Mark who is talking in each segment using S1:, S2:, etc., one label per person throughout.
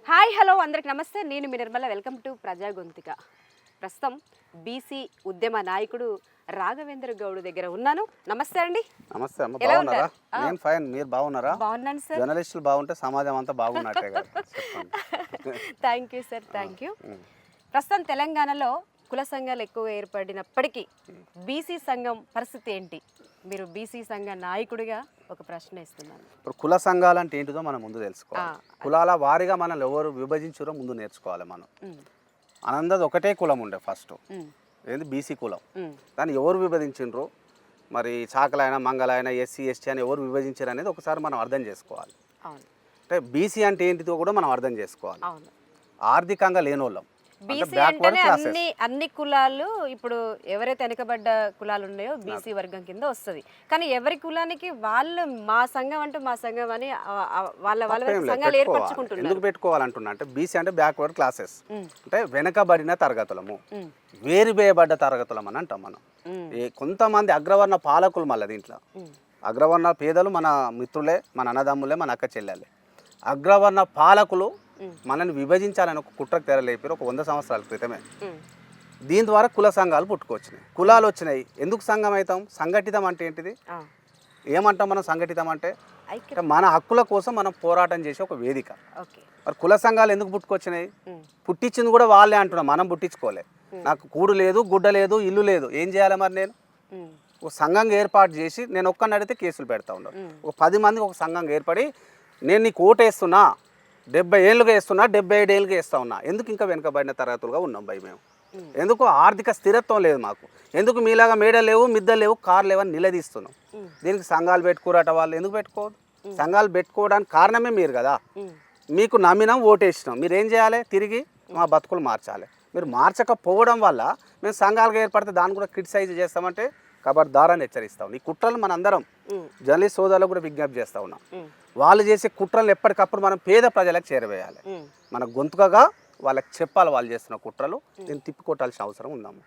S1: Hi hello అందరికి నమస్తే. నేను మీ నిర్మల. వెల్కమ్ టు ప్రజా గొంతిక. ప్రస్తుతం బీసీ ఉద్యమ నాయకుడు రాఘవేంద్ర గౌడ్ దగ్గర ఉన్నాను. నమస్తే అండి.
S2: నమస్తే అమ్మ, బాగున్నారా? నేను ఫైన్, మీరు బాగున్నారా?
S1: బాగున్నాను సార్.
S2: జర్నలిస్టులు బాగుంటే సమాజం అంతా బాగున్నట్టే కదా.
S1: Thank you sir, thank you. ప్రస్తుతం తెలంగాణలో కుల సంఘాలు ఎక్కువ ఏర్పడినప్పటికీ బీసీ సంఘం పరిస్థితి ఏంటి? మీరు బీసీ సంఘ నాయకుడిగా ఒక ప్రశ్న ఇస్తున్నాను.
S2: ఇప్పుడు కుల సంఘాలు అంటే ఏంటిదో మనం ముందు తెలుసుకోవాలి. కులాల వారిగా మనల్ని ఎవరు విభజించారో ముందు నేర్చుకోవాలి. మనం అనందది ఒకటే కులం ఉండే ఫస్ట్, ఏంది బీసీ కులం. దాన్ని ఎవరు విభజించిండ్రు, మరి చాకలైనా మంగళైనా ఎస్సీ ఎస్టీ అని ఎవరు విభజించారు అనేది ఒకసారి మనం అర్థం చేసుకోవాలి. అంటే బీసీ అంటే ఏంటిదో కూడా మనం అర్థం చేసుకోవాలి. ఆర్థికంగా లేనోళ్ళం.
S1: బీసీ అంటేనే అన్ని కులాలు, ఇప్పుడు ఎవరైతే వెనుకబడ్డ కులాలు ఉన్నాయో బీసీ వర్గం కింద వస్తుంది. కానీ ఎవరి కులానికి వాళ్ళు మా సంఘం అంటే మా సంఘం అని వాళ్ళ సంఘాలు ఏర్పరచుకుంటున్నారు.
S2: ఎందుకు పెట్టుకోవాలంటున్నా అంటే బీసీ అంటే బ్యాక్వర్డ్ క్లాసెస్, అంటే వెనకబడిన తరగతులము, వేరువేయబడ్డ తరగతులం అని అంటాం మనం. కొంతమంది అగ్రవర్ణ పాలకులు, మళ్ళీ దీంట్లో అగ్రవర్ణ పేదలు మన మిత్రులే, మన అన్నదమ్ములే, మన అక్క చెల్లెలే. అగ్రవర్ణ పాలకులు మనల్ని విభజించాలని ఒక కుట్రకు తెరలేపారు ఒక 100 సంవత్సరాల క్రితమే. దీని ద్వారా కుల సంఘాలు పుట్టుకొచ్చినాయి, కులాలు వచ్చినాయి. ఎందుకు సంఘం అవుతాం? సంఘటితం అంటే ఏంటిది? ఏమంటాం మనం? సంఘటితం అంటే మన హక్కుల కోసం మనం పోరాటం చేసే ఒక వేదిక. మరి కుల సంఘాలు ఎందుకు పుట్టుకొచ్చినాయి? పుట్టించింది కూడా వాళ్ళే అంటున్నాం, మనం పుట్టించుకోలే. నాకు కూడు లేదు, గుడ్డ లేదు, ఇల్లు లేదు, ఏం చేయాలి మరి? నేను ఒక సంఘంగా ఏర్పాటు చేసి నేను ఒక్కడిని అడిగితే కేసులు పెడతా ఉన్నాను. ఒక 10 మందికి ఒక సంఘంగా ఏర్పడి నేను నీకు ఓటేస్తున్నా, 70 ఏళ్ళుగా వేస్తున్నా, 75 ఏళ్ళుగా వేస్తా ఉన్నా. ఎందుకు ఇంకా వెనుకబడిన తరగతులుగా ఉన్నాం భయ మేము? ఎందుకు ఆర్థిక స్థిరత్వం లేదు మాకు? ఎందుకు మీలాగా మేడలు లేవు, మిద్దలు లేవు, కారు లేవని నిలదీస్తున్నాం? దీనికి సంఘాలు పెట్టుకోరట వాళ్ళు. ఎందుకు పెట్టుకోవద్దు? సంఘాలు పెట్టుకోవడానికి కారణమే మీరు కదా. మీకు నమ్మినాం, ఓటేసినాం. మీరు ఏం చేయాలి? తిరిగి మా బతుకులు మార్చాలి. మీరు మార్చకపోవడం వల్ల మేము సంఘాలుగా ఏర్పడితే దాన్ని కూడా క్రిటిసైజ్ చేస్తామంటే ఖబర్దారాన్ని హెచ్చరిస్తాం. ఈ కుట్రలు మన అందరం జర్నలిస్ట్ సోదరులకు కూడా విజ్ఞప్తి చేస్తూ ఉన్నాం. వాళ్ళు చేసే కుట్రలు ఎప్పటికప్పుడు మనం పేద ప్రజలకు చేరవేయాలి. మన గొంతుకగా వాళ్ళకి చెప్పాలి వాళ్ళు చేస్తున్న కుట్రలు. నేను తిప్పికొట్టాల్సిన అవసరం ఉందాము.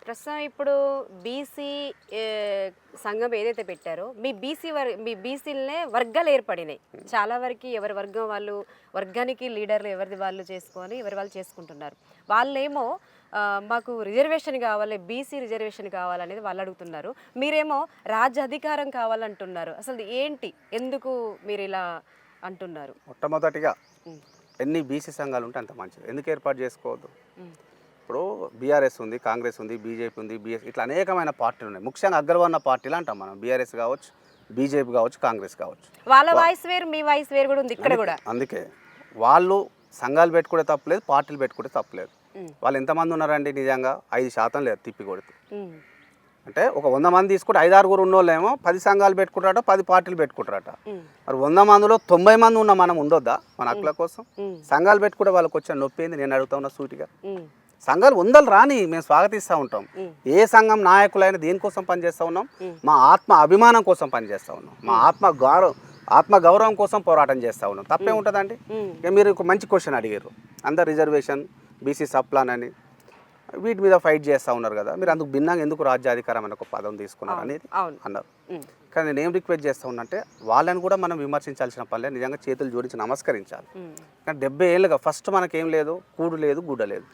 S1: ప్రస్తుతం ఇప్పుడు బీసీ సంఘం ఏదైతే పెట్టారో మీ బీసీలనే వర్గాలు ఏర్పడినాయి. చాలా వరకు ఎవరి వర్గం వాళ్ళు, వర్గానికి లీడర్లు ఎవరిది వాళ్ళు చేసుకొని ఎవరి వాళ్ళు చేసుకుంటున్నారు. వాళ్ళేమో మాకు రిజర్వేషన్ కావాలి, బీసీ రిజర్వేషన్ కావాలనేది వాళ్ళు అడుగుతున్నారు. మీరేమో రాజ్యాధికారం కావాలంటున్నారు. అసలు ఏంటి, ఎందుకు మీరు ఇలా అంటున్నారు?
S2: మొట్టమొదటిగా ఎన్ని బీసీ సంఘాలు ఉంటే అంత మంచిది. ఎందుకు ఏర్పాటు చేసుకోవద్దు? ఇప్పుడు బీఆర్ఎస్ ఉంది, కాంగ్రెస్ ఉంది, బీజేపీ ఉంది, బీఎస్, ఇట్లా అనేకమైన పార్టీలు ఉన్నాయి. ముఖ్యంగా అగ్రవర్ణ పార్టీలు అంటాం మనం. బీఆర్ఎస్ కావచ్చు, బీజేపీ కావచ్చు, కాంగ్రెస్ కావచ్చు.
S1: వాళ్ళ వాయిస్ వేరు, మీ వాయిస్ వేరు కూడా ఉంది ఇక్కడ కూడా.
S2: అందుకే వాళ్ళు సంఘాలు పెట్టుకుంటే తప్పలేదు, పార్టీలు పెట్టుకుంటే తప్పలేదు. వాళ్ళు ఎంతమంది ఉన్నారండి? నిజంగా 5% లేదు తిప్పి కొడితే. అంటే ఒక 100 మంది తీసుకుంటే 5-6 ఉన్నోళ్ళేమో 10 సంఘాలు పెట్టుకుంటారట, 10 పార్టీలు పెట్టుకుంటారట. మరి 100 మందిలో 90 మంది ఉన్న మనం ఉండొద్దా మన హక్కుల కోసం? సంఘాలు పెట్టుకుంటే వాళ్ళకి వచ్చిన నొప్పి ఏంది? నేను అడుగుతా ఉన్నా సూటిగా. సంఘాలు 100 రాని మేము స్వాగతిస్తూ ఉంటాం. ఏ సంఘం నాయకులైనా దేనికోసం పనిచేస్తూ ఉన్నాం? మా ఆత్మ అభిమానం కోసం పనిచేస్తూ ఉన్నాం. మా ఆత్మ గౌరవం కోసం పోరాటం చేస్తూ ఉన్నాం. తప్పే ఉంటుందండి? ఇక మీరు ఒక మంచి క్వశ్చన్ అడిగారు. అందరు రిజర్వేషన్, బీసీ సప్లాన్ అని వీటి మీద ఫైట్ చేస్తూ ఉన్నారు కదా. మీరు అందుకు భిన్నంగా ఎందుకు రాజ్యాధికారం అనే ఒక పదం తీసుకున్నారు అనేది అన్నారు. కానీ నేను ఏం రిక్వెస్ట్ చేస్తూ ఉన్నంటే వాళ్ళని కూడా మనం విమర్శించాల్సిన పనిలే, నిజంగా చేతులు జోడించి నమస్కరించాలి. కానీ 70 ఏళ్ళుగా ఫస్ట్ మనకేం లేదు, కూడు లేదు, గుడ్డ లేదు.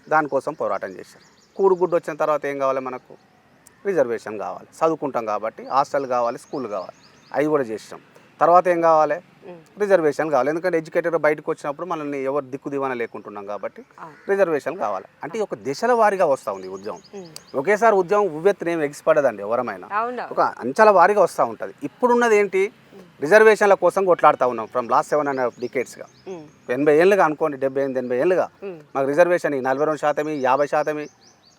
S2: దానికోసం పోరాటం చేశారు. కూడు గుడ్డ వచ్చిన తర్వాత ఏం కావాలి మనకు? రిజర్వేషన్ కావాలి. చదువుకుంటాం కాబట్టి హాస్టల్ కావాలి, స్కూల్ కావాలి, అవి కూడా చేసాం. తర్వాత ఏం కావాలి? రిజర్వేషన్ కావాలి. ఎందుకంటే ఎడ్యుకేటెడ్ బయటకు వచ్చినప్పుడు మనల్ని ఎవరు దిక్కు దివాన లేకుంటున్నాం కాబట్టి రిజర్వేషన్ కావాలి. అంటే ఒక దశల వారీగా వస్తూ ఉంది ఉద్యమం. ఒకేసారి ఉద్యమం ఉవ్వెత్తున ఏమి ఎగిసిపడదండి ఎవరమైనా, ఒక అంచెల వారీగా వస్తూ ఉంటుంది. ఇప్పుడున్నది ఏంటి? రిజర్వేషన్ల కోసం కొట్లాడుతూ ఉన్నాం ఫ్రమ్ లాస్ట్ 7.5 డికేట్స్గా. 80 ఏళ్ళుగా అనుకోండి, 78-80 ఏళ్ళుగా మాకు రిజర్వేషన్ 42%, 50%,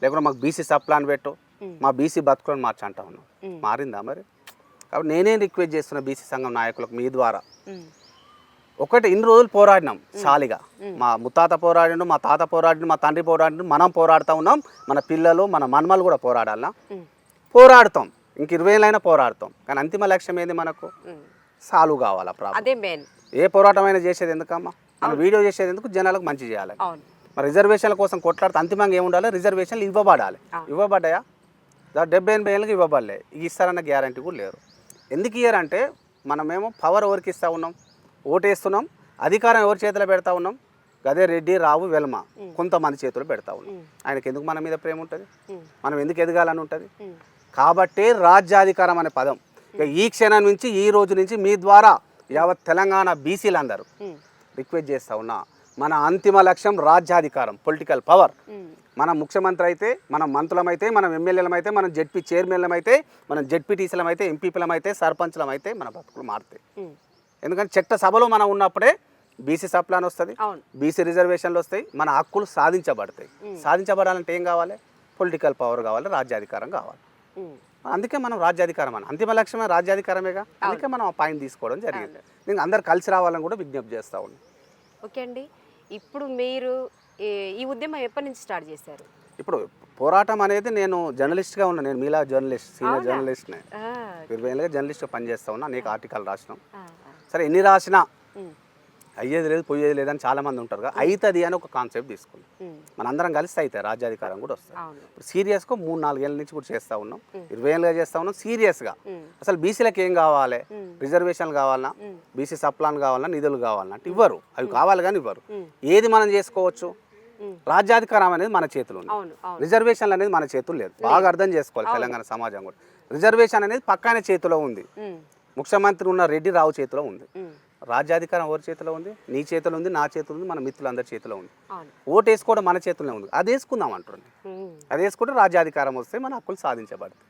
S2: లేకుంటే మాకు బీసీ సప్లాన్ పెట్టు, మా బీసీ బతుకులను మార్చంటా ఉన్నాం. మారిందా మరి? కాబట్టి నేనేం రిక్వెస్ట్ చేస్తున్నా బీసీ సంఘం నాయకులకు మీ ద్వారా, ఒకటి ఇన్ని రోజులు పోరాడినాం చాలిగా. మా ముత్తాత పోరాడిండు, మా తాత పోరాడిండు, మా తండ్రి పోరాడిండు, మనం పోరాడుతూ ఉన్నాం. మన పిల్లలు, మన మన్మలు కూడా పోరాడాలన్నా పోరాడుతాం. ఇంక 20 ఏళ్ళైనా పోరాడుతాం. కానీ అంతిమ లక్ష్యం ఏంది? మనకు సాల్వ్ కావాలా ప్రాబ్లం. ఏ పోరాటమైనా చేసేది ఎందుకమ్మా? మనం వీడియో చేసేది ఎందుకు? జనాలకు మంచి చేయాలి. మరి రిజర్వేషన్ల కోసం కొట్లాడితే అంతిమంగా ఏముండాలి? రిజర్వేషన్లు ఇవ్వబడాలి. ఇవ్వబడ్డాయా? 70-80 ఏళ్ళకి ఇవ్వబడలే. ఇస్తారన్న గ్యారంటీ కూడా లేరు. ఎందుకు ఇయ్యారంటే మనమేమో పవర్ ఎవరికి ఇస్తూ ఉన్నాం? ఓటేస్తున్నాం, అధికారం ఎవరి చేతిలో పెడతా ఉన్నాం? గదే రెడ్డి, రావు, వెల్మ కొంతమంది చేతులు పెడతా ఉన్నాం. ఆయనకి ఎందుకు మన మీద ప్రేమ ఉంటుంది? మనం ఎందుకు ఎదగాలని ఉంటుంది? కాబట్టి రాజ్యాధికారం అనే పదం ఇక ఈ క్షణం నుంచి, ఈ రోజు నుంచి మీ ద్వారా యావత్ తెలంగాణ బీసీలు అందరూ రిక్వెస్ట్ చేస్తూ ఉన్నా, మన అంతిమ లక్ష్యం రాజ్యాధికారం, పొలిటికల్ పవర్. మనం ముఖ్యమంత్రి అయితే, మనం మంత్రులమైతే, మనం ఎమ్మెల్యేలమైతే, మనం జెడ్పీ చైర్మన్లమైతే, మనం జెడ్పీటీసీలమైతే, ఎంపీపీలమైతే, సర్పంచ్లమైతే మన బతుకులు మారుతాయి. ఎందుకంటే చట్ట సభలో మనం ఉన్నప్పుడే బీసీ సప్లాన్ వస్తుంది, బీసీ రిజర్వేషన్లు వస్తాయి, మన హక్కులు సాధించబడతాయి. సాధించబడాలంటే ఏం కావాలి? పొలిటికల్ పవర్ కావాలి, రాజ్యాధికారం కావాలి. అందుకే మనం రాజ్యాధికారం అని, అంతిమ లక్ష్యమే రాజ్యాధికారమేగా. అందుకే మనం ఆ పాయింట్ తీసుకోవడం జరిగింది. నేను అందరు కలిసి రావాలని కూడా విజ్ఞప్తి చేస్తా ఉన్నాను.
S1: ఓకే అండి, ఇప్పుడు మీరు ఈ ఉద్యమం ఎప్పటి నుంచి స్టార్ట్ చేశారు?
S2: ఇప్పుడు పోరాటం అనేది నేను జర్నలిస్ట్గా ఉన్నా, నేను మీలా జర్నలిస్ట్, సీనియర్ జర్నలిస్ట్నే. 20 ఏళ్ళుగా జర్నలిస్ట్గా పనిచేస్తా ఉన్నా. అనేక ఆర్టికల్ రాసినాం. సరే ఎన్ని రాసినా అయ్యేది లేదు, పోయేది లేదని చాలామంది ఉంటారు కదా, అవుతుంది అని ఒక కాన్సెప్ట్ తీసుకున్నాం. మనందరం కలిసి అయితే రాజ్యాధికారం కూడా వస్తుంది. ఇప్పుడు సీరియస్గా 3-4 ఏళ్ళ నుంచి కూడా చేస్తూ ఉన్నాం. 20 ఏళ్ళుగా చేస్తూ ఉన్నాం సీరియస్గా. అసలు బీసీలకు ఏం కావాలి? రిజర్వేషన్లు కావాలన్నా, బీసీ సప్లాన్ కావాలన్నా, నిధులు కావాలన్నా అంటే ఇవ్వరు. అవి కావాలి కానీ ఇవ్వరు. ఏది మనం చేసుకోవచ్చు? రాజ్యాధికారం అనేది మన చేతులు ఉంది, రిజర్వేషన్లు అనేది మన చేతులు లేదు. బాగా అర్థం చేసుకోవాలి తెలంగాణ సమాజం కూడా. రిజర్వేషన్ అనేది పక్కనే చేతిలో ఉంది, ముఖ్యమంత్రి ఉన్న రెడ్డి, రావు చేతిలో ఉంది. రాజ్యాధికారం ఎవరి చేతిలో ఉంది? నీ చేతిలో ఉంది, నా చేతిలో ఉంది, మన మిత్రులందరి చేతిలో ఉంది. ఓటు వేసుకోవడం మన చేతిలో ఉంది. అది వేసుకుందాం అంటుంది. అది వేసుకుంటే రాజ్యాధికారం వస్తే మన హక్కులు సాధించబడతాయి.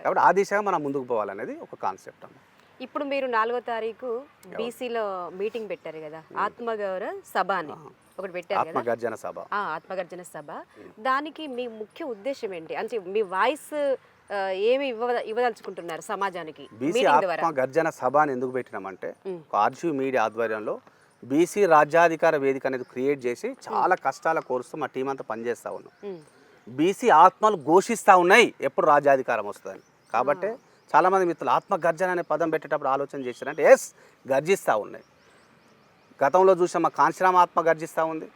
S2: కాబట్టి ఆ దిశగా మనం ముందుకు పోవాలనేది ఒక కాన్సెప్ట్ అమ్మ.
S1: ఇప్పుడు మీరు 4వ తారీఖు బీసీలో మీటింగ్ పెట్టారు కదా, ఆత్మగౌరవ సభ అని ఒకటి పెట్టారు కదా,
S2: ఆత్మగర్జన సభ.
S1: ఆత్మగర్జన సభ. దానికి మీ ముఖ్య ఉద్దేశం ఏంటి? అంటే మీ వాయిస్ ఏమి ఇవ్వదలుచుకుంటున్నారు సమాజానికి?
S2: బీసీ ఆత్మగర్జన సభ అని ఎందుకు పెట్టినామంటే, ఆర్జీ మీడియా ఆధ్వర్యంలో బీసీ రాజ్యాధికార వేదిక అనేది క్రియేట్ చేసి చాలా కష్టాల కోరుస్తూ మా టీం అంతా పనిచేస్తూ ఉన్నాం. బీసీ ఆత్మలు ఘోషిస్తూ ఉన్నాయి ఎప్పుడు రాజ్యాధికారం వస్తుందని. కాబట్టి చాలామంది మిత్రులు ఆత్మగర్జన అనే పదం పెట్టేటప్పుడు ఆలోచన చేశారంటే ఎస్, గర్జిస్తూ ఉన్నాయి. గతంలో చూసాం, మా కాంచరామ ఆత్మ గర్జిస్తూ ఉంది,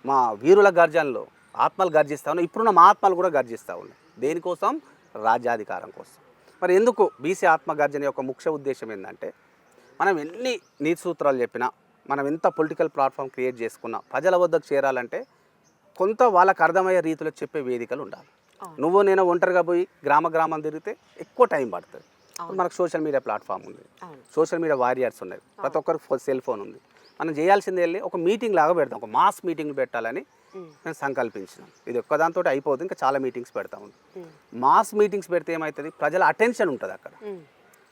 S2: మా వీరుల గర్జనలో ఆత్మలు గర్జిస్తూ ఉన్నాయి. ఇప్పుడున్న మా ఆత్మలు కూడా గర్జిస్తూ ఉన్నాయి. దేనికోసం? రాజ్యాధికారం కోసం. మరి ఎందుకు బీసీ ఆత్మగర్జన యొక్క ముఖ్య ఉద్దేశం ఏంటంటే, మనం ఎన్ని నీతి సూత్రాలు చెప్పినా, మనం ఎంత పొలిటికల్ ప్లాట్ఫామ్ క్రియేట్ చేసుకున్నా, ప్రజల వద్దకు చేరాలంటే కొంత వాళ్ళకు అర్థమయ్యే రీతిలో చెప్పే వేదికలు ఉండాలి. నువ్వు నేను ఒంటరిగా పోయి గ్రామం తిరిగితే ఎక్కువ టైం పడుతుంది. మనకు సోషల్ మీడియా ప్లాట్ఫామ్ ఉంది, సోషల్ మీడియా వారియర్స్ ఉన్నాయి, ప్రతి ఒక్కరికి సెల్ ఫోన్ ఉంది. మనం చేయాల్సింది వెళ్ళి ఒక మీటింగ్ లాగా పెడతాం, ఒక మాస్ మీటింగ్ పెట్టాలని మేము సంకల్పించినాం. ఇది ఒక్కదాంతో అయిపోతుంది, ఇంకా చాలా మీటింగ్స్ పెడతా ఉంది. మాస్ మీటింగ్స్ పెడితే ఏమవుతుంది? ప్రజల అటెన్షన్ ఉంటుంది అక్కడ.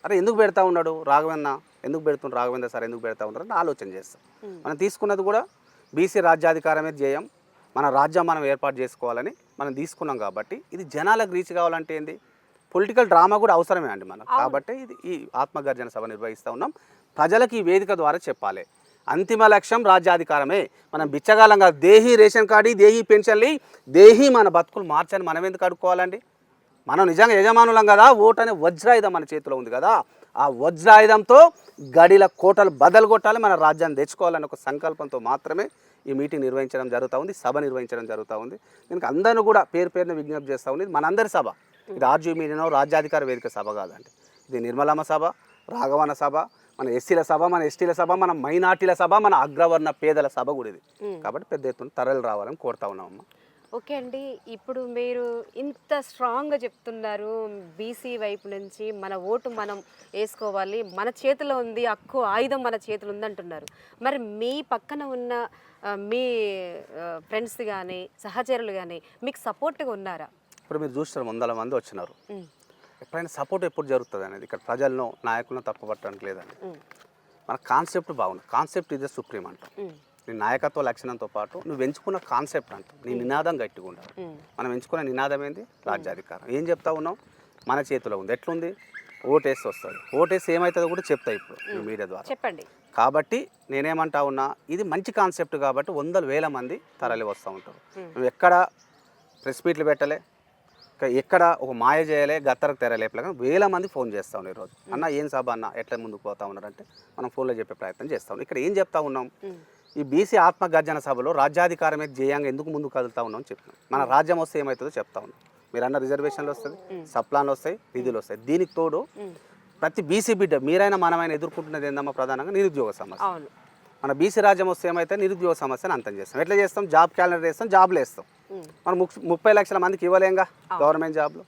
S2: అరే ఎందుకు పెడతా ఉన్నాడు రాఘవేంద్ర, ఎందుకు పెడుతున్నాడు రాఘవేంద్ర సార్, ఎందుకు పెడతా ఉన్నారు అని ఆలోచన చేస్తాం. మనం తీసుకున్నది కూడా బీసీ రాజ్యాధికారమే ధ్యేయం, మన రాజ్యం మనం ఏర్పాటు చేసుకోవాలని మనం తీసుకున్నాం. కాబట్టి ఇది జనాలకు రీచ్ కావాలంటే ఏంది? పొలిటికల్ డ్రామా కూడా అవసరమే అండి మనకు. కాబట్టి ఇది ఈ ఆత్మగర్జన సభ నిర్వహిస్తూ ఉన్నాం. ప్రజలకు ఈ వేదిక ద్వారా చెప్పాలి, అంతిమ లక్ష్యం రాజ్యాధికారమే. మనం బిచ్చగాలంగా దేహి రేషన్ కార్డు, దేహి పెన్షన్లు, దేహి మన బతుకులు మార్చని మనం ఎందుకు అడుక్కోవాలండి? మనం నిజంగా యజమానులం కదా. ఓటు అనే వజ్రాయుధం మన చేతిలో ఉంది కదా, ఆ వజ్రాయుధంతో గడిల కోటలు బదలు కొట్టాలి, మన రాజ్యాన్ని తెచ్చుకోవాలని ఒక సంకల్పంతో మాత్రమే ఈ మీటింగ్ నిర్వహించడం జరుగుతూ ఉంది, సభ నిర్వహించడం జరుగుతూ ఉంది. దీనికి అందరిని కూడా పేరు పేరున విజ్ఞప్తి చేస్తూ ఉంది. మనందరి సభ ఇది. ఆర్జీ మీడియా రాజ్యాధికార వేదిక సభ కాదండి, ఇది నిర్మలమ్మ సభ, రాఘవన సభ, మన ఎస్సీల సభ, మన ఎస్టీల సభ, మన మైనార్టీల సభ, మన అగ్రవర్ణ పేదల సభ కూడా ఇది. కాబట్టి పెద్ద ఎత్తున తరలి రావాలని కోరుతా ఉన్నామమ్మా.
S1: ఓకే అండి, ఇప్పుడు మీరు ఇంత స్ట్రాంగ్గా చెప్తున్నారు, బీసీ వైపు నుంచి మన ఓటు మనం వేసుకోవాలి, మన చేతిలో ఉంది, హక్కు ఆయుధం మన చేతిలో ఉంది అంటున్నారు. మరి మీ పక్కన ఉన్న మీ ఫ్రెండ్స్ కానీ సహచరులు కానీ మీకు సపోర్ట్గా ఉన్నారా?
S2: ఇప్పుడు మీరు చూస్తారు 100 మంది వచ్చినారు. ఎప్పుడైనా సపోర్ట్ ఎప్పుడు జరుగుతుంది అనేది ఇక్కడ ప్రజలను నాయకులను తప్పుపట్టడానికి లేదండి. మన కాన్సెప్ట్ బాగుంది, కాన్సెప్ట్ ఇదే సుప్రీం అంటాం. నీ నాయకత్వ లక్షణంతో పాటు నువ్వు ఎంచుకున్న కాన్సెప్ట్ అంటాం, నీ నినాదం గట్టిగా ఉండాలి. మనం ఎంచుకున్న నినాదం ఏంది? రాజ్యాధికారం. ఏం చెప్తా ఉన్నాం? మన చేతిలో ఉంది. ఎట్లుంది? ఓటేసి వస్తుంది. ఓటేసి ఏమవుతుందో కూడా చెప్తా ఇప్పుడు మీడియా ద్వారా.
S1: చెప్పండి.
S2: కాబట్టి నేనేమంటా ఉన్నా, ఇది మంచి కాన్సెప్ట్ కాబట్టి 100,000 మంది తరలి వస్తూ ఉంటారు. నువ్వు ఎక్కడ ప్రెస్ మీట్లు పెట్టలే, ఎక్కడ ఒక మాయ చేయలే, గత్తరకు తెరలేపలే, 1000 మంది ఫోన్ చేస్తూ ఉన్నారు ఈరోజు. అన్న ఏం సభ అన్న, ఎట్లా ముందుకు పోతా ఉన్నారంటే మనం ఫోన్లో చెప్పే ప్రయత్నం చేస్తూ ఉన్నాం. ఇక్కడ ఏం చెప్తా ఉన్నాం? ఈ బీసీ ఆత్మగర్జన సభలో రాజ్యాధికారమే ధ్యేయంగా ఎందుకు ముందుకు కదులుతూ ఉన్నాం చెప్తున్నాం. మన రాజ్యం వస్తే ఏమవుతుందో చెప్తా ఉన్నాం. మీరు అన్న రిజర్వేషన్లు వస్తుంది, సప్లాన్లు వస్తాయి, నిధులు వస్తాయి. దీనికి తోడు ప్రతి బీసీ బిడ్డ మీరైనా మనమైనా ఎదుర్కొంటున్నది ఏందమ్మా? ప్రధానంగా నిరుద్యోగ సమస్య. మన బీసీ రాజ్యం వస్తే ఏమైతే నిరుద్యోగ సమస్యను అంతం చేస్తాం. ఎట్లా చేస్తాం? జాబ్ క్యాలెండర్ వేస్తాం, జాబ్లు వేస్తాం. మనం 30 లక్షల మందికి ఇవ్వలేంగా గవర్నమెంట్ జాబ్లు.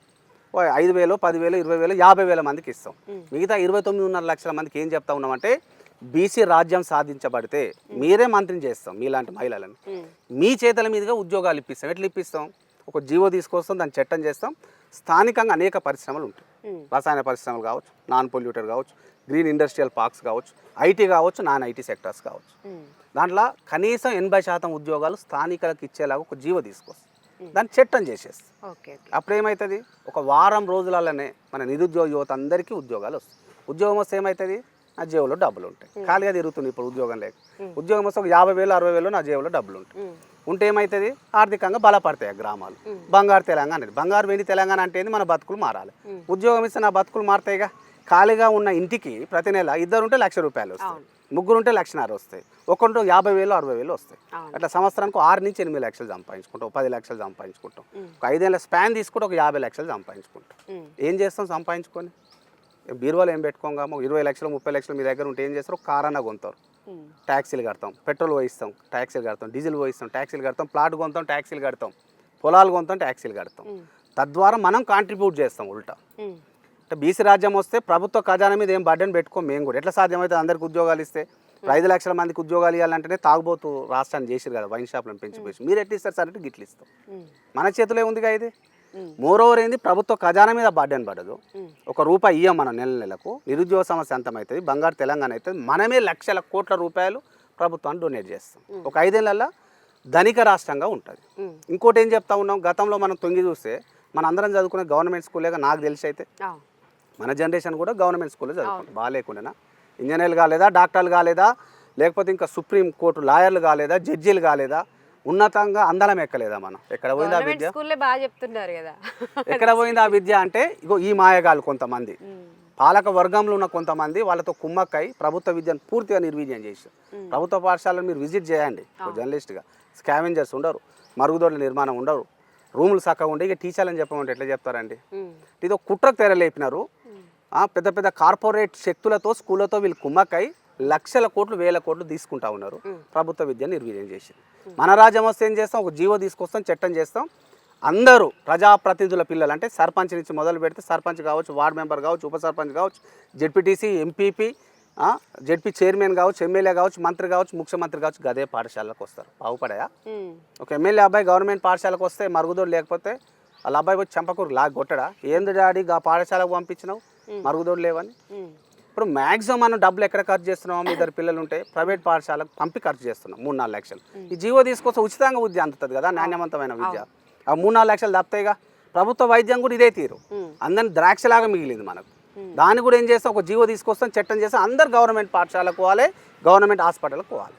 S2: 5,000, 10,000, 20,000, 50,000 మందికి ఇస్తాం. మిగతా 29.5 లక్షల మందికి ఏం చెప్తా ఉన్నామంటే బీసీ రాజ్యం సాధించబడితే మీరే మంత్రిని చేస్తాం మీలాంటి మహిళలను, మీ చేతుల మీదుగా ఉద్యోగాలు ఇప్పిస్తాం. ఎట్లా ఇప్పిస్తాం? ఒక జీవో తీసుకొస్తాం, దాన్ని చట్టం చేస్తాం. స్థానికంగా అనేక పరిశ్రమలు ఉంటాయి. రసాయన పరిశ్రమలు కావచ్చు, నాన్ పొల్యూటర్ కావచ్చు, గ్రీన్ ఇండస్ట్రియల్ పార్క్స్ కావచ్చు, ఐటీ కావచ్చు, నాన్ ఐటీ సెక్టర్స్ కావచ్చు. దాంట్లో కనీసం 80% ఉద్యోగాలు స్థానికులకు ఇచ్చేలాగా ఒక జీవో తీసుకొస్తాం, దాన్ని చట్టం చేసేస్తాం. అప్పుడు ఏమవుతుంది? ఒక వారం రోజులలోనే మన నిరుద్యోగ యువత అందరికీ ఉద్యోగాలు వస్తాయి. ఉద్యోగం వస్తే ఏమవుతుంది? నా జేబులో డబ్బులు ఉంటాయి. ఖాళీగా తిరుగుతుంది ఇప్పుడు ఉద్యోగం లేక. ఉద్యోగం వస్తే ఒక 50,000, 60,000 నా జేబులో డబ్బులు ఉంటాయి. ఉంటే ఏమవుతుంది? ఆర్థికంగా బలపడతాయి గ్రామాలు. బంగారు తెలంగాణ, బంగారు వెండి తెలంగాణ అంటే మన బతుకులు మారాలి. ఉద్యోగం ఇస్తే నా బతుకులు మారుతాయిగా. ఖాళీగా ఉన్న ఇంటికి ప్రతి నెల 2 ఉంటే ₹1,00,000 వస్తాయి, 3 ఉంటే ₹1,50,000 వస్తాయి, ఒకటి 50,000, 60,000 వస్తాయి. అట్లా సంవత్సరానికి 6 నుంచి 8 లక్షలు సంపాదించుకుంటాం, 10 లక్షలు సంపాదించుకుంటాం. ఒక 5 ఏళ్ళ స్పాన్ తీసుకుంటే ఒక 50 లక్షలు సంపాదించుకుంటాం. ఏం చేస్తాం సంపాదించుకొని? బీరువాలో ఏం పెట్టుకోగా? 20 లక్షలు, 30 లక్షలు మీ దగ్గర ఉంటే ఏం చేస్తారు? ఒక కార్ అన్న కొంటారు, ట్యాక్సీలు కడతాం, పెట్రోల్ పోయిస్తాం, ట్యాక్సీలు కడతాం, డీజిల్ పోయిస్తాం, ట్యాక్సీలు కడతాం, ప్లాట్ కొంటాం, ట్యాక్సీలు కడతాం, పొలాలు కొంటాం, ట్యాక్సీలు కడతాం. తద్వారా మనం కాంట్రిబ్యూట్ చేస్తాం ఉల్టా. అంటే బీసీ రాజ్యం వస్తే ప్రభుత్వ ఖజానా మీద ఏం బర్డెన్ పెట్టుకోం మేము కూడా. ఎట్లా సాధ్యమవుతుంది? అందరికి ఉద్యోగాలు ఇస్తే 5 లక్షల మందికి ఉద్యోగాలు ఇవ్వాలంటేనే తాగుబోతు రాష్ట్రాన్ని చేసారు కదా, వైన్ షాప్లను పెంచిపోయి. మీరు ఎట్లా ఇస్తారు సార్ అంటే గిట్లు ఇస్తాం. మన చేతిలో ఉందిగా ఇది. మోరోవర్ ఏంది? ప్రభుత్వ ఖజానా మీద బర్డెన్ పడదు. ₹1 ఇయ్యం మనం నెలకు. నిరుద్యోగ సమస్య అంతమవుతుంది, బంగారు తెలంగాణ అవుతుంది. మనమే లక్షల కోట్ల రూపాయలు ప్రభుత్వాన్ని డొనేట్ చేస్తాం. ఒక 5 ఏళ్ళల్లో ధనిక రాష్ట్రంగా ఉంటుంది. ఇంకోటి ఏం చెప్తా ఉన్నాం? గతంలో మనం తొంగి చూస్తే మన అందరం చదువుకునే గవర్నమెంట్ స్కూలేగా. నాకు తెలిసి అయితే మన జనరేషన్ కూడా గవర్నమెంట్ స్కూల్లో చదువుకుంటాం. బాగాలేకుండా ఇంజనీర్లు కాలేదా, డాక్టర్లు కాలేదా, లేకపోతే ఇంకా సుప్రీం కోర్టు లాయర్లు కాలేదా, జడ్జీలు కాలేదా, ఉన్నతంగా అందలం ఎక్కలేదా? మనం ఎక్కడ పోయింది ఆ విద్య?
S1: బాగా చెప్తున్నారు కదా.
S2: ఎక్కడ పోయింది ఆ విద్య అంటే ఇగో ఈ మాయగాలు కొంతమంది, పాలక వర్గంలో ఉన్న కొంతమంది వాళ్ళతో కుమ్మక్కై ప్రభుత్వ విద్యను పూర్తిగా నిర్వీర్యం చేశారు. ప్రభుత్వ పాఠశాలను మీరు విజిట్ చేయండి జర్నలిస్ట్గా. స్కావెంజర్స్ ఉండరు, మరుగుదొడ్ల నిర్మాణం ఉండరు, రూములు చక్కగా ఉండే. ఇక టీచర్లని చెప్పమంటే ఎట్లా చెప్తారండి? ఇదో కుట్రకు తెరలేపినారు. పెద్ద పెద్ద కార్పొరేట్ శక్తులతో, స్కూళ్ళతో వీళ్ళు కుమ్మక్కై లక్షల కోట్లు, వేల కోట్లు తీసుకుంటా ఉన్నారు. ప్రభుత్వ విద్యను నిర్వీర్యం చేసి మన రాజ్యం వస్తే ఏం చేస్తాం? ఒక జీవో తీసుకొస్తాం, చట్టం చేస్తాం. అందరూ ప్రజాప్రతినిధుల పిల్లలు అంటే సర్పంచ్ నుంచి మొదలు పెడితే సర్పంచ్ కావచ్చు, వార్డు మెంబర్ కావచ్చు, ఉప సర్పంచ్ కావచ్చు, జెడ్పీటీసీ, ఎంపీపీ, జెడ్పీ చైర్మన్ కావచ్చు, ఎమ్మెల్యే కావచ్చు, మంత్రి కావచ్చు, ముఖ్యమంత్రి కావచ్చు, గదే పాఠశాలకు వస్తారు. బాగుపడాయా? ఒక ఎమ్మెల్యే అబ్బాయి గవర్నమెంట్ పాఠశాలకు వస్తే మరుగుదోడు లేకపోతే వాళ్ళ అబ్బాయి వచ్చి చంపకూరు లాగి కొట్టడా? ఏంది డాడీ ఆ పాఠశాలకు పంపించినావు మరుగుదోడు లేవని? ఇప్పుడు మ్యాక్సిమం మనం డబ్బులు ఎక్కడ ఖర్చు చేస్తున్నామో, మీ ఇద్దరు పిల్లలు ఉంటే ప్రైవేట్ పాఠశాలకు పంపి ఖర్చు చేస్తున్నాం 3-4 లక్షలు. ఈ జీవో తీసుకొస్తే ఉచితంగా విద్య అందుతుంది కదా, నాణ్యవంతమైన విద్య. ఆ 3-4 లక్షలు తప్పుతాయిగా. ప్రభుత్వ వైద్యం కూడా ఇదే తీరు, అందరిని ద్రాక్షలాగా మిగిలింది మనకు. దాన్ని కూడా ఏం చేస్తాం? ఒక జీవో తీసుకొస్తాం, చట్టం చేస్తాం. అందరు గవర్నమెంట్ పాఠశాలకు పోవాలి, గవర్నమెంట్ హాస్పిటల్కి పోవాలి.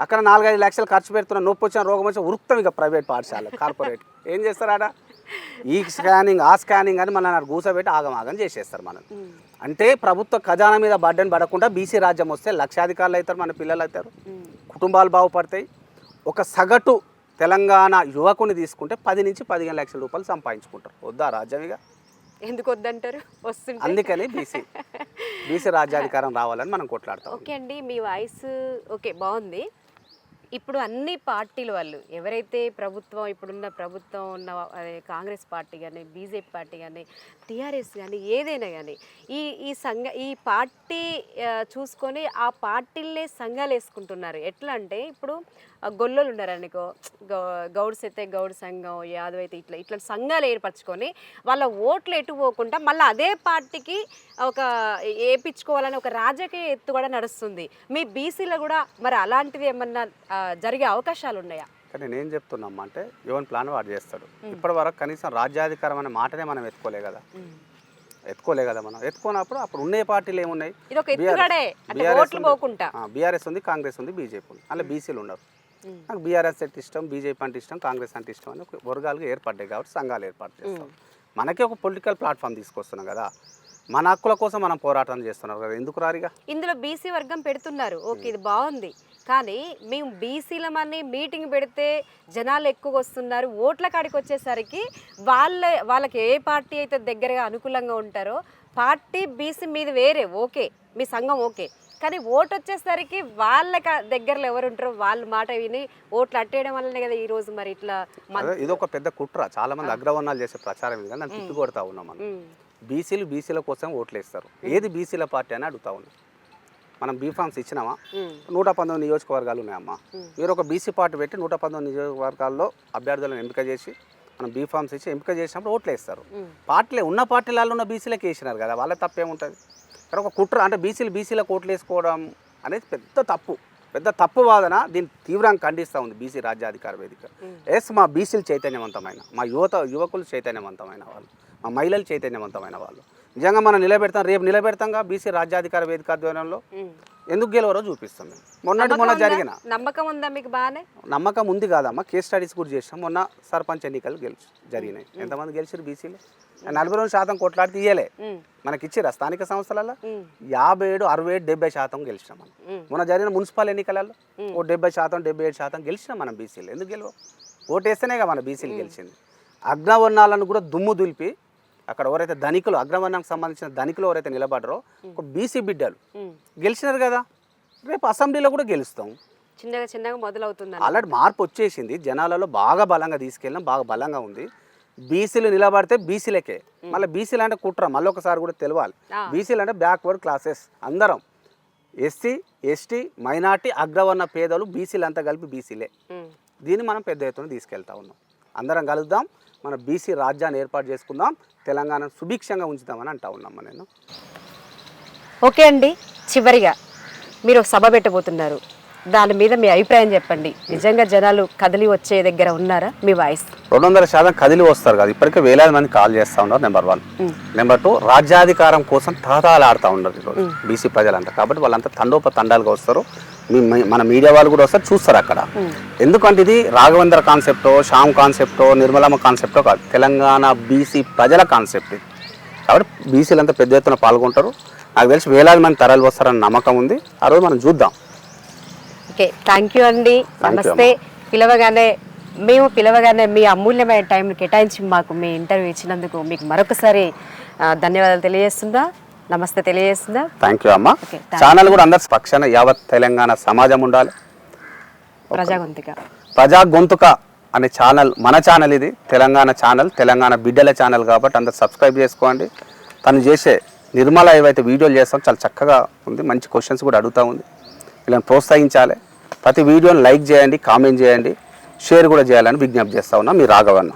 S2: అక్కడ 4-5 లక్షలు ఖర్చు పెడుతున్న, నొప్పి వచ్చిన, రోగం వచ్చిన ఉరుకుతాం ఇక ప్రైవేట్ పాఠశాల, కార్పొరేట్. ఏం చేస్తారాడ? ఈ స్కానింగ్, ఆ స్కానింగ్ అని మన కూసబెట్టి ఆగమాగం చేసేస్తారు మనం. అంటే ప్రభుత్వ ఖజానా మీద బర్డెన్ పడకుండా బీసీ రాజ్యం వస్తే లక్షాధికారులు అవుతారు, మన పిల్లలు అవుతారు, కుటుంబాలు బాగుపడతాయి. ఒక సగటు తెలంగాణ యువకుని తీసుకుంటే 10 నుంచి 15 లక్షల రూపాయలు సంపాదించుకుంటారు. వద్దా రాజ్యమిగా?
S1: ఎందుకు వద్దంటారు? వస్తుంది.
S2: అందుకని బీసీ రాజ్యాధికారం రావాలని మనం కొట్లాడతాం.
S1: ఓకే అండి, మీ వాయిస్ ఓకే, బాగుంది. ఇప్పుడు అన్ని పార్టీల వాళ్ళు ఎవరైతే ప్రభుత్వం, ఇప్పుడున్న ప్రభుత్వం ఉన్న కాంగ్రెస్ పార్టీ కానీ, బీజేపీ పార్టీ కానీ, టీఆర్ఎస్ కానీ, ఏదైనా కానీ ఈ పార్టీ చూసుకొని ఆ పార్టీలనే సంఘాలు వేసుకుంటున్నారు. ఎట్లా అంటే ఇప్పుడు గొల్లోలు ఉన్నారనుకో, గౌడ్స్ అయితే గౌడ్ సంఘం, యాదవ్ అయితే ఇట్లా సంఘాలు ఏర్పరచుకొని వాళ్ళ ఓట్లు ఎటు పోకుండా మళ్ళీ అదే పార్టీకి ఒక వేయించుకోవాలని ఒక రాజకీయ ఎత్తు కూడా నడుస్తుంది. మీ బీసీలో కూడా మరి అలాంటిది ఏమన్నా జరిగే అవకాశాలు ఉన్నాయా?
S2: కానీ నేను చెప్తున్నాం అంటే ఎవరి ప్లాన్ వాడు చేస్తాడు. ఇప్పటి వరకు కనీసం రాజ్యాధికారం అనే మాటనే మనం ఎత్తుకోలే కదా మనం. ఎత్తుకున్నప్పుడు అప్పుడు ఉన్న పార్టీలు ఏమున్నాయి? బీఆర్ఎస్ ఉంది, కాంగ్రెస్ ఉంది, బీజేపీ ఉంది. అలా బీసీలు ఉండరు. నాకు బీఆర్ఎస్ అంటే ఇష్టం, బీజేపీ అంటే ఇష్టం, కాంగ్రెస్ అంటే ఇష్టం అని వర్గాలుగా ఏర్పడ్డాయి కాబట్టి సంఘాలు ఏర్పాటు చేస్తాం. మనకే ఒక పొలిటికల్ ప్లాట్ఫామ్ తీసుకొస్తున్నాం కదా, మన హక్కుల కోసం మనం పోరాటం చేస్తున్నారు కదా, ఎందుకు రారిగా? ఇందులో
S1: బీసీ వర్గం పెడుతున్నారు, ఓకే ఇది బాగుంది. కానీ మేము బీసీలమని మీటింగ్ పెడితే జనాలు ఎక్కువగా వస్తున్నారు, ఓట్ల కాడికి వచ్చేసరికి వాళ్ళకి ఏ పార్టీ అయితే దగ్గరగా అనుకూలంగా ఉంటారో పార్టీ బీసీ మీద వేరే, ఓకే మీ సంఘం ఓకే, కానీ ఓటు వచ్చేసరికి వాళ్ళ దగ్గరలో ఎవరు ఉంటారో వాళ్ళ మాట విని ఓట్లు అట్టేయడం వల్లనే కదా ఈ రోజు మరి ఇట్లా
S2: ఇది ఒక పెద్ద కుట్ర. చాలా మంది అగ్రవర్ణాలు చేసే ప్రచారం ఇది, కానీ దాన్ని తిప్పి కొడతా ఉన్నాం మనం. బీసీల కోసం ఓట్లు వేస్తారు. ఏది బీసీల పార్టీ అని అడుగుతా ఉన్నాం. మనం బీఫామ్స్ ఇచ్చినామా? 119 నియోజకవర్గాలు ఉన్నాయమ్మా. మీరు ఒక బీసీ పార్టీ పెట్టి 119 నియోజకవర్గాల్లో అభ్యర్థులను ఎంపిక చేసి మనం బీఫామ్స్ ఇచ్చి ఎంపిక చేసినప్పుడు ఓట్లు వేస్తారు. పార్టీలే ఉన్న పార్టీలలో ఉన్న బీసీలకు వేసినారు కదా, వాళ్ళ తప్పేముంటుంది? ఇక్కడ ఒక కుట్ర అంటే బీసీలకు ఓట్లు వేసుకోవడం అనేది పెద్ద తప్పు వాదన. దీన్ని తీవ్రంగా ఖండిస్తూ ఉంది బీసీ రాజ్యాధికార వేదిక. మా బీసీలు చైతన్యవంతమైన, మా యువకులు చైతన్యవంతమైన వాళ్ళు, మా మహిళలు చైతన్యవంతమైన వాళ్ళు. నిజంగా మనం రేపు నిలబెడతాంగా బీసీ రాజ్యాధికార వేదిక ఆధ్వర్యంలో. ఎందుకు గెలవరో చూపిస్తాం మేము. మొన్న జరిగిన
S1: నమ్మకం ఉందా మీకు? బాగానే
S2: నమ్మకం ఉంది కాదమ్మా. కేస్ స్టడీస్ కూడా చేసినాం. మొన్న సర్పంచ్ ఎన్నికలు జరిగినాయి. ఎంతమంది గెలిచారు బీసీలు? 42% కొట్లాడితే ఇయ్యలే మనకి ఇచ్చిరా. స్థానిక సంస్థలలో 57, 67, 70% గెలిచినాం మనం. మొన్న జరిగిన మున్సిపల్ ఎన్నికలలో 70%, 77% గెలిచినాం మనం బీసీలు. ఎందుకు గెలవ? ఓటేస్తేనేగా మన బీసీలు గెలిచింది. అగ్రవర్ణాలను కూడా దుమ్ము దులిపి అక్కడ ఎవరైతే ధనికులు, అగ్రవర్ణానికి సంబంధించిన ధనికులు ఎవరైతే నిలబడరో ఒక బీసీ బిడ్డలు గెలిచినారు కదా. రేపు అసెంబ్లీలో కూడా గెలుస్తాం.
S1: చిన్నగా మొదలవుతుంది.
S2: ఆల్రెడీ మార్పు వచ్చేసింది. జనాలలో బాగా బలంగా తీసుకెళ్ళినాం, బాగా బలంగా ఉంది. బీసీలు నిలబడితే బీసీలకే. మళ్ళీ బీసీలు అంటే కుట్ర మళ్ళీ ఒకసారి కూడా తెలియాలి. బీసీలు అంటే బ్యాక్వర్డ్ క్లాసెస్ అందరం. ఎస్సీ, ఎస్టీ, మైనార్టీ, అగ్రవర్ణ పేదలు, బీసీలు అంతా కలిపి బీసీలే. దీన్ని మనం పెద్ద ఎత్తున తీసుకెళ్తా ఉన్నాం. అందరం కలుద్దాం, మన బీసీ రాజ్యాన్ని ఏర్పాటు చేసుకుందాం, తెలంగాణను సుభిక్షంగా ఉంచుదామని అంటా ఉన్నాం నేను.
S1: ఓకే అండి, చివరిగా మీరు సభ పెట్టబోతున్నారు, దాని మీద మీ అభిప్రాయం చెప్పండి. నిజంగా జనాలు కదిలి వచ్చే దగ్గర ఉన్నారా? మీ వాయిస్
S2: 200% కదిలి వస్తారు కదా. ఇప్పటికే వేలాది మంది కాల్ చేస్తూ ఉన్నారు. నెంబర్ 1. నెంబర్ 2, రాజ్యాధికారం కోసం తహతాలాడుతూ ఉన్నారు ఈరోజు బీసీ ప్రజలంతా. కాబట్టి వాళ్ళంతా తండోపతండాలుగా వస్తారు. మన మీడియా వాళ్ళు కూడా వస్తారు, చూస్తారు అక్కడ. ఎందుకంటే ఇది రాఘవేంద్ర కాన్సెప్టో, శ్యామ్ కాన్సెప్టో, నిర్మలమ్మ కాన్సెప్టో కాదు, తెలంగాణ బీసీ ప్రజల కాన్సెప్ట్ ఇది. కాబట్టి బీసీలంతా పెద్ద ఎత్తున పాల్గొంటారు. నాకు తెలిసి వేలాది మంది తరలి వస్తారన్న నమ్మకం ఉంది. ఆ రోజు మనం చూద్దాం.
S1: ఓకే, థ్యాంక్ యూ అండి. నమస్తే. పిలవగానే మీ అమూల్యమైన టైంని కేటాయించి మాకు మీ ఇంటర్వ్యూ ఇచ్చినందుకు మీకు మరొకసారి ధన్యవాదాలు తెలియజేస్తుందా, నమస్తే తెలియజేస్తుందా?
S2: థ్యాంక్ యూ అమ్మ. ఛానల్ కూడా అందరి పక్షాన యావత్ తెలంగాణ సమాజం ఉండాలి. ప్రజా గొంతుక అనే ఛానల్ మన ఛానల్, ఇది తెలంగాణ ఛానల్, తెలంగాణ బిడ్డల ఛానల్. కాబట్టి అందరు సబ్స్క్రైబ్ చేసుకోండి. తను చేసే నిర్మల ఏవైతే వీడియోలు చేస్తాం చాలా చక్కగా ఉంది. మంచి క్వశ్చన్స్ కూడా అడుగుతూ ఉంది. వీళ్ళని ప్రోత్సహించాలి. ప్రతి వీడియోని లైక్ చేయండి, కామెంట్ చేయండి, షేర్ కూడా చేయాలని విజ్ఞప్తి చేస్తూ ఉన్నా. మీ రాఘవన్న.